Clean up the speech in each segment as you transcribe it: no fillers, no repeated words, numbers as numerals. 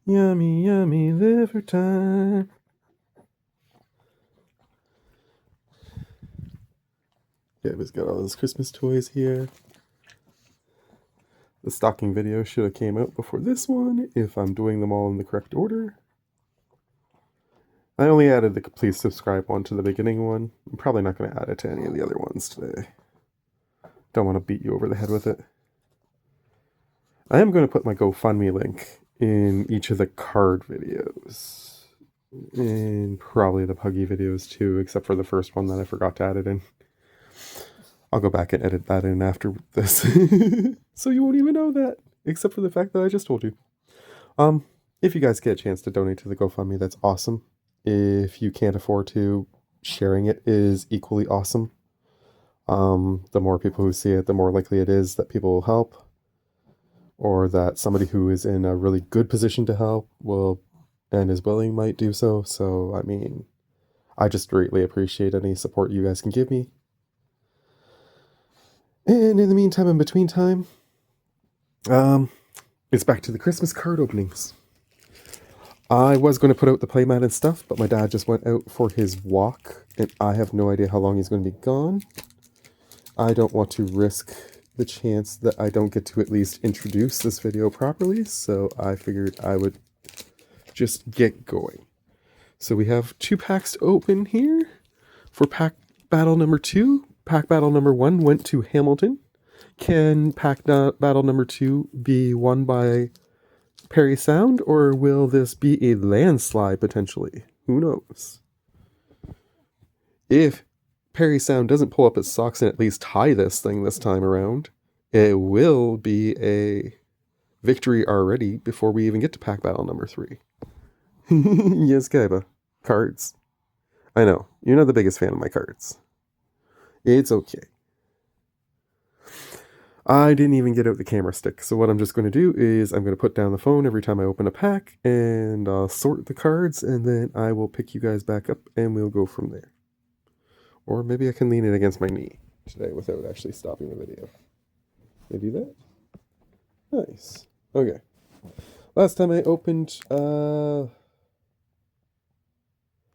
Yummy, yummy liver time. Yeah, we've got all those Christmas toys here. The stocking video should have came out before this one, if I'm doing them all in the correct order. I only added the please subscribe one to the beginning one. I'm probably not going to add it to any of the other ones today. Don't want to beat you over the head with it. I am going to put my GoFundMe link in each of the card videos. And probably the Puggy videos too, except for the first one that I forgot to add it in. I'll go back and edit that in after this. So you won't even know that, except for the fact that I just told you. If you guys get a chance to donate to the GoFundMe, that's awesome. If you can't afford to, sharing it is equally awesome. The more people who see it, the more likely it is that people will help, or that somebody who is in a really good position to help will and is willing might do so. So, I mean, I just greatly appreciate any support you guys can give me. And in the meantime, in between time, it's back to the Christmas card openings. I was going to put out the playmat and stuff, but my dad just went out for his walk, and I have no idea how long he's going to be gone. I don't want to risk the chance that I don't get to at least introduce this video properly, so I figured I would just get going. So we have 2 packs to open here for pack battle number 2. Pack battle number 1 went to Hamilton. Can pack battle number 2 be won by Parry Sound, or will this be a landslide potentially? Who knows? If Parry Sound doesn't pull up its socks and at least tie this thing this time around, it will be a victory already before we even get to pack battle number 3. Yes, Kaiba. Cards. I know, you're not the biggest fan of my cards. It's okay. I didn't even get out the camera stick, so what I'm just going to do is I'm going to put down the phone every time I open a pack, and I'll sort the cards, and then I will pick you guys back up, and we'll go from there. Or maybe I can lean it against my knee today without actually stopping the video. Can I do that? Nice. Okay. Last time I opened, I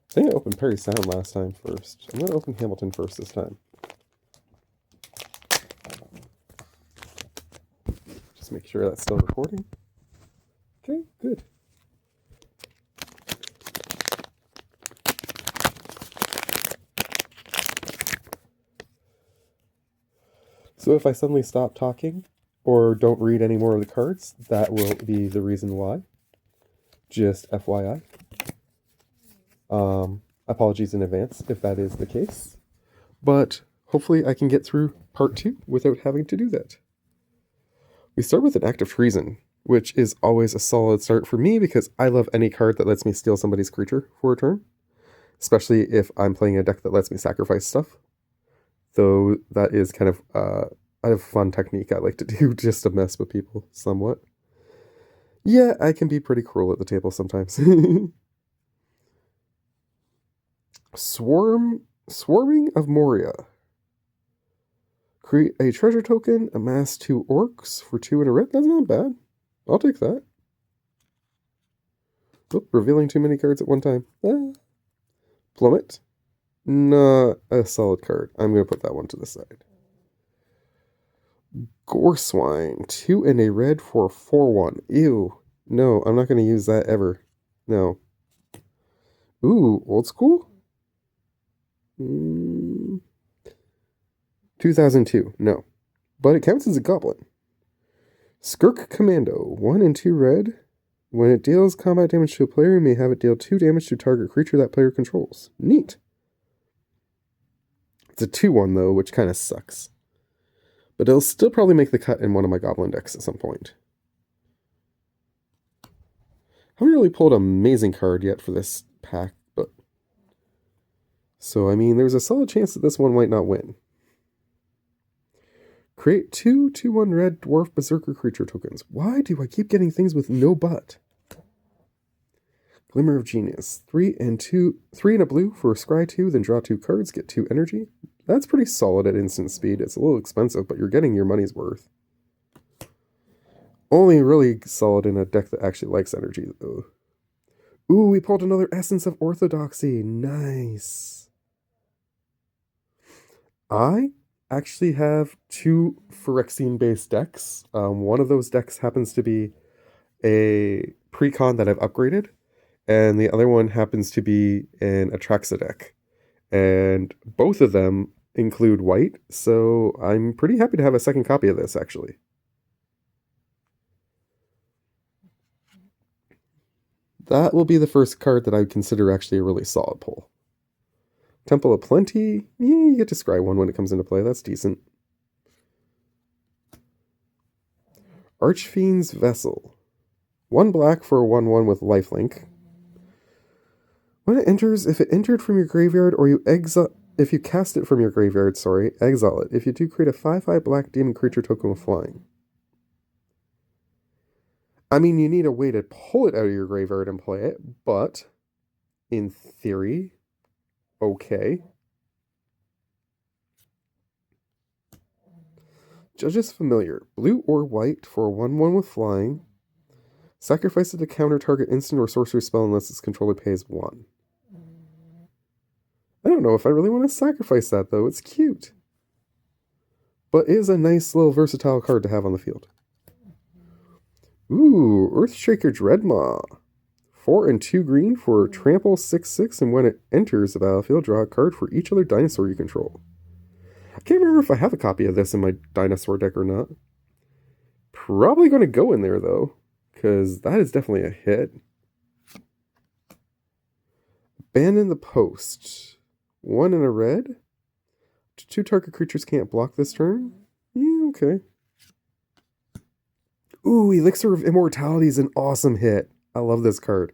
think I opened Parry Sound last time first. I'm going to open Hamilton first this time. Just make sure that's still recording. Okay, good. So if I suddenly stop talking or don't read any more of the cards, that will be the reason why. Just FYI. Apologies in advance if that is the case. But hopefully I can get through part 2 without having to do that. We start with an act of treason, which is always a solid start for me because I love any card that lets me steal somebody's creature for a turn. Especially if I'm playing a deck that lets me sacrifice stuff. Though that is kind of a fun technique I like to do just to mess with people somewhat. Yeah, I can be pretty cruel at the table sometimes. Swarming of Moria. Create a treasure token, amass 2 orcs for 2 in a red. That's not bad. I'll take that. Oop, revealing too many cards at one time. Plummet. Not a solid card. I'm going to put that one to the side. Goreswine. 2 and a red for 4/1. Ew. No, I'm not going to use that ever. No. Ooh, old school? 2002. No. But it counts as a goblin. Skirk Commando. 1 and 2 red. When it deals combat damage to a player, you may have it deal 2 damage to target creature that player controls. Neat. It's a 2/1 though, which kind of sucks. But it'll still probably make the cut in one of my goblin decks at some point. Haven't really pulled an amazing card yet for this pack, but... So, I mean, there's a solid chance that this one might not win. Create 2 2/1 red dwarf berserker creature tokens. Why do I keep getting things with no but? Glimmer of Genius. 3 and a blue for scry 2, then draw 2 cards, get 2 energy. That's pretty solid at instant speed. It's a little expensive, but you're getting your money's worth. Only really solid in a deck that actually likes energy, though. Ooh, we pulled another Essence of Orthodoxy. Nice. I actually have two Phyrexian-based decks. One of those decks happens to be a Precon that I've upgraded, and the other one happens to be an Atraxa deck. And both of them include white, so I'm pretty happy to have a second copy of this, actually. That will be the first card that I would consider actually a really solid pull. Temple of Plenty, yeah, you get to scry one when it comes into play, that's decent. Archfiend's Vessel. 1 black for a 1/1 with lifelink. When it enters, if it entered from your graveyard or you exile, if you cast it from your graveyard, exile it. If you do, create a 5/5 black demon creature token with flying. I mean, you need a way to pull it out of your graveyard and play it, but in theory, okay. Judge's Familiar. Blue or white for a 1/1 with flying. Sacrifice it to counter target instant or sorcery spell unless its controller pays 1. I don't know if I really want to sacrifice that, though. It's cute. But it is a nice little versatile card to have on the field. Ooh, Earthshaker Dreadmaw. 4 and 2 green for trample 6/6, and when it enters the battlefield, draw a card for each other dinosaur you control. I can't remember if I have a copy of this in my dinosaur deck or not. Probably going to go in there, though, because that is definitely a hit. Abandon the Post. 1 and a red. 2 target creatures can't block this turn. Yeah, okay. Ooh, Elixir of Immortality is an awesome hit. I love this card.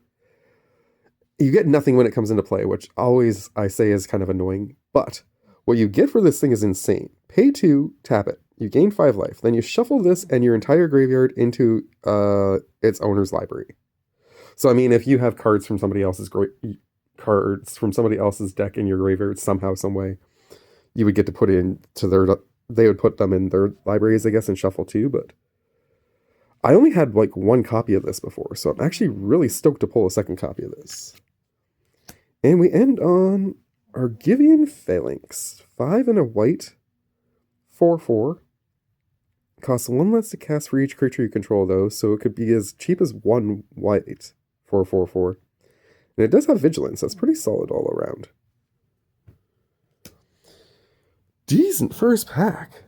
You get nothing when it comes into play, which always I say is kind of annoying, but what you get for this thing is insane. Pay 2, tap it. You gain 5 life. Then you shuffle this and your entire graveyard into its owner's library. So, I mean, if you have cards from somebody else's deck in your graveyard somehow, some way, you would get to put it into they would put them in their libraries, I guess, and shuffle too, but I only had like 1 copy of this before, so I'm actually really stoked to pull a second copy of this. And we end on Argivian Phalanx. 5 and a white, 4/4. Costs 1 less to cast for each creature you control, though, so it could be as cheap as 1 white, 4/4/4. And it does have Vigilance, that's pretty solid all around. Decent first pack.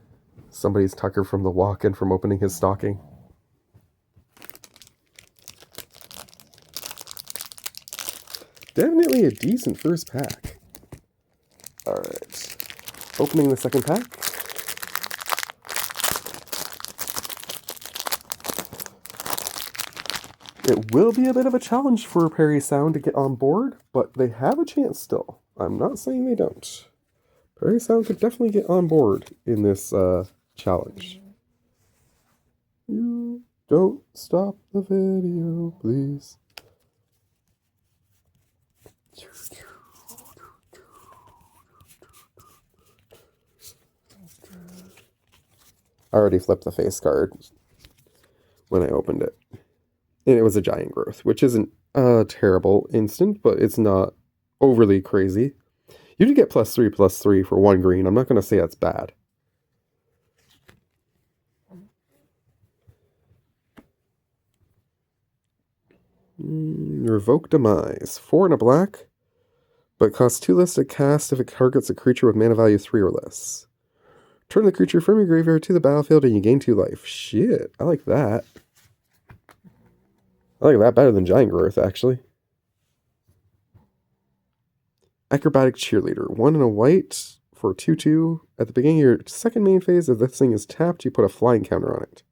Somebody's Tucker from the walk-in from opening his stocking. Definitely a decent first pack. Alright. Opening the second pack. It will be a bit of a challenge for Parry Sound to get on board, but they have a chance still. I'm not saying they don't. Parry Sound could definitely get on board in this challenge. You don't stop the video, please. I already flipped the face card when I opened it. And it was a Giant Growth, which isn't a terrible instant, but it's not overly crazy. You do get +3/+3 for 1 green. I'm not going to say that's bad. Revoke Demise. 4 and a black, but costs 2 less to cast if it targets a creature with mana value 3 or less. Turn the creature from your graveyard to the battlefield and you gain 2 life. Shit, I like that. I like that better than Giant Growth, actually. Acrobatic Cheerleader. 1 and a white for 2/2. At the beginning of your second main phase, if this thing is tapped, you put a flying counter on it.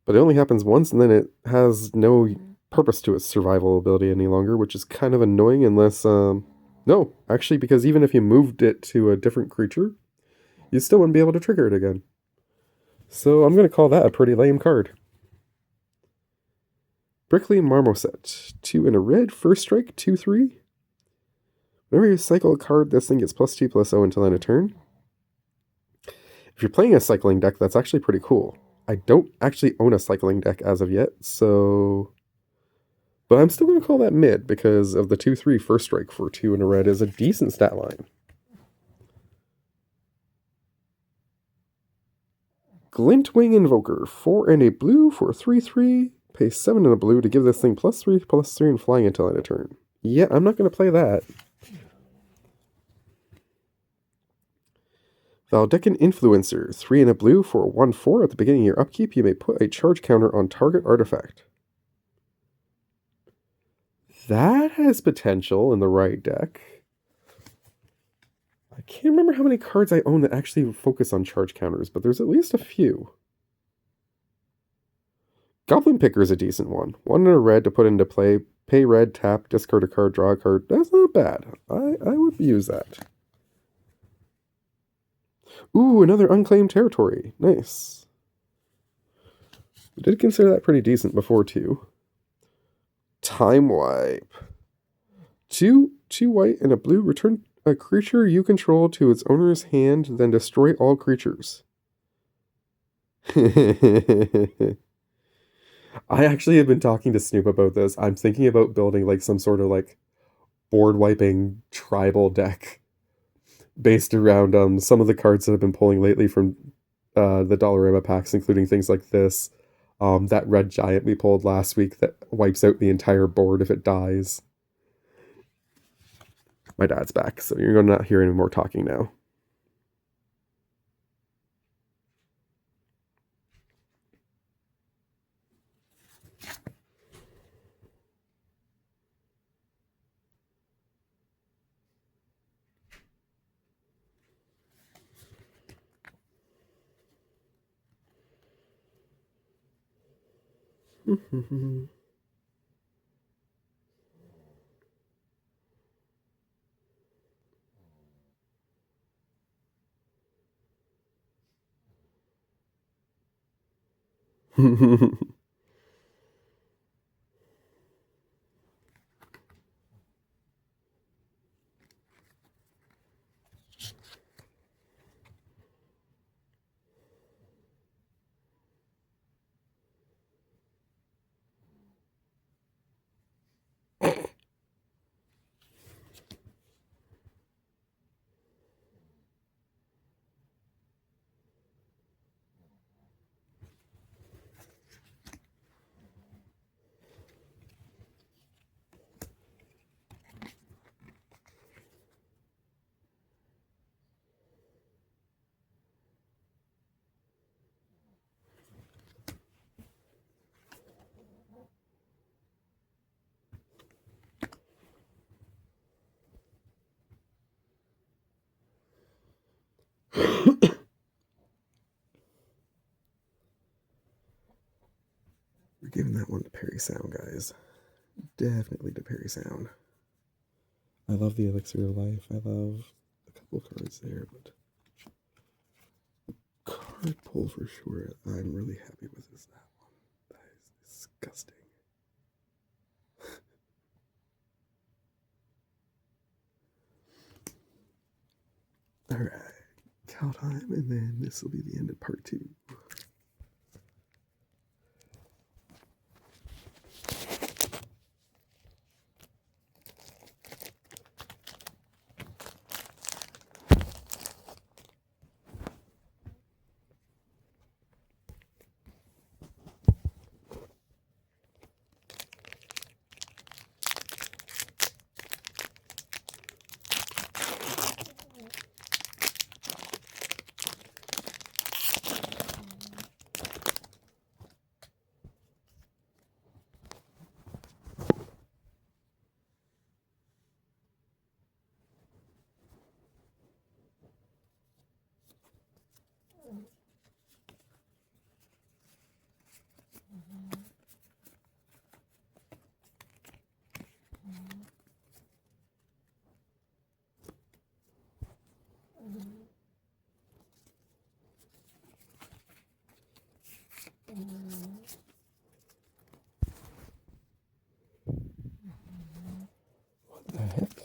But it only happens once, and then it has no purpose to its survival ability any longer, which is kind of annoying unless... no, actually, because even if you moved it to a different creature, you still wouldn't be able to trigger it again. So I'm going to call that a pretty lame card. Brickley Marmoset. 2 and a red, first strike, 2/3. Whenever you cycle a card, this thing gets +2/+0 until end of turn. If you're playing a cycling deck, that's actually pretty cool. I don't actually own a cycling deck as of yet, so... But I'm still going to call that mid, because of the 2/3 first strike for 2 in a red is a decent stat line. Glintwing Invoker, 4 and a blue for 3/3. Pay 7 and a blue to give this thing +3/+3 and flying until end of turn. Yeah, I'm not going to play that. Valdecan Influencer, 3 and a blue for 1/4. At the beginning of your upkeep, you may put a charge counter on target artifact. That has potential in the right deck. I can't remember how many cards I own that actually focus on charge counters, but there's at least a few. Goblin Picker is a decent one. 1 and a red to put into play. Pay red, tap, discard a card, draw a card. That's not bad. I would use that. Ooh, another unclaimed territory. Nice. I did consider that pretty decent before, too. Time Wipe. 2 white and a blue. Return a creature you control to its owner's hand, then destroy all creatures. I actually have been talking to Snoop about this. I'm thinking about building like some sort of like board wiping tribal deck based around some of the cards that I've been pulling lately from the Dollarama packs, including things like this. That red giant we pulled last week that wipes out the entire board if it dies. My dad's back, so you're going to not hear any more talking now. We're giving that one to Parry Sound, guys. Definitely to Parry Sound. I love the Elixir of Life. I love a couple cards there, but card pull for sure. I'm really happy with this. That one. That is disgusting. Alright. Cow time, and then this will be the end of part 2. What the heck?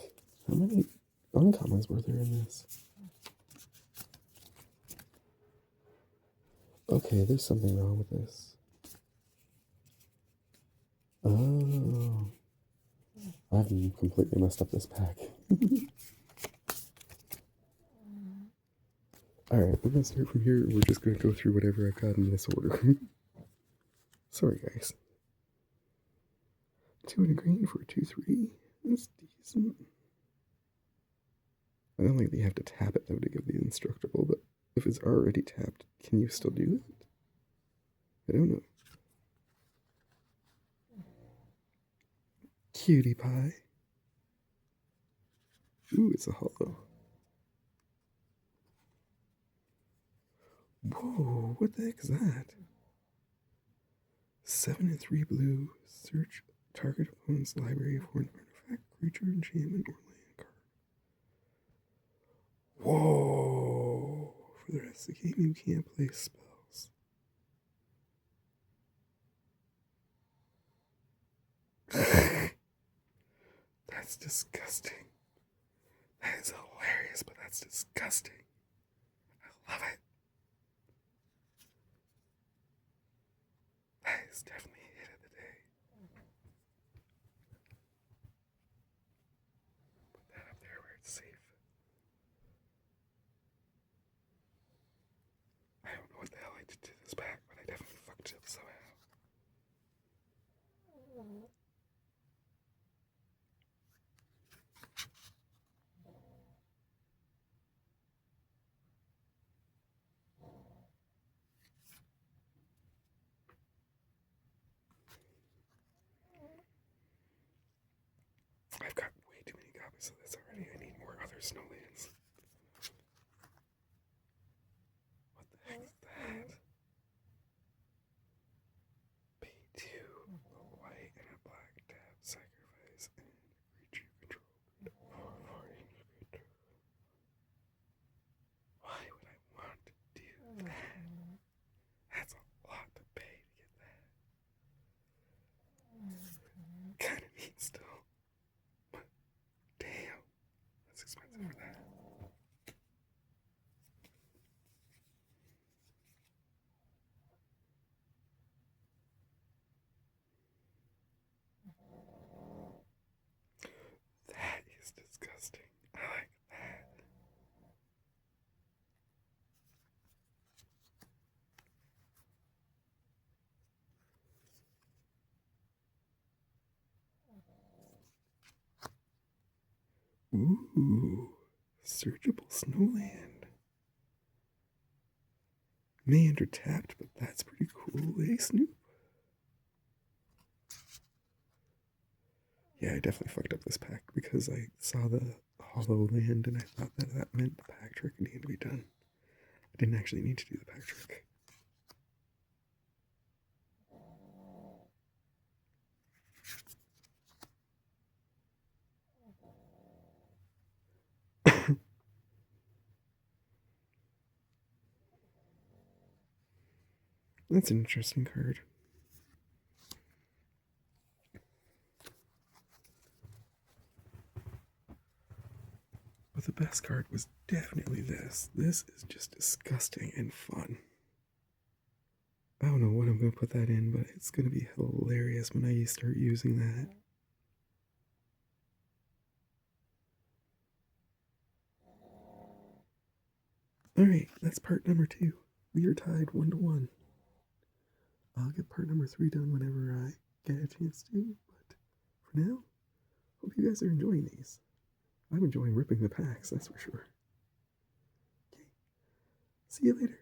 How many uncommons were there in this? Oh, Okay, there's something wrong with this. Oh. I've completely messed up this pack. Alright, we're gonna start from here. We're just gonna go through whatever I've got in this order. Sorry, guys. 2 and a green for a 2/3. That's decent. I don't think that you have to tap it though to give the indestructible, but if it's already tapped, can you still do that? I don't know. Cutie pie. Ooh, it's a hollow. Whoa, what the heck is that? 7 and 3 blue. Search target opponent's library for an artifact, creature, enchantment, or land card. Whoa! For the rest of the game, you can't play spells. That's disgusting. That is hilarious, but that's disgusting. I love it. That is definitely a hit of the day. Put that up there where it's safe. I don't know what the hell I did to this pack, but I definitely fucked it up somehow. I've got way too many copies of this already. I need more other snowlands. What the heck is that? Pay 2, a white and a black tap, sacrifice, and creature control. Why would I want to do that? That's a lot to pay to get that. Kinda neat still. But damn, that's expensive for that. That is disgusting. I like that. Ooh, searchable snowland. May enter tapped, but that's pretty cool, eh, Snoop? Yeah, I definitely fucked up this pack because I saw the hollow land and I thought that that meant the pack trick needed to be done. I didn't actually need to do the pack trick. That's an interesting card. But the best card was definitely this. This is just disgusting and fun. I don't know what I'm going to put that in, but it's going to be hilarious when I start using that. Alright, that's part number 2. We are tied 1-1. I'll get part number 3 done whenever I get a chance to, but for now, hope you guys are enjoying these. I'm enjoying ripping the packs, that's for sure. Okay, see you later.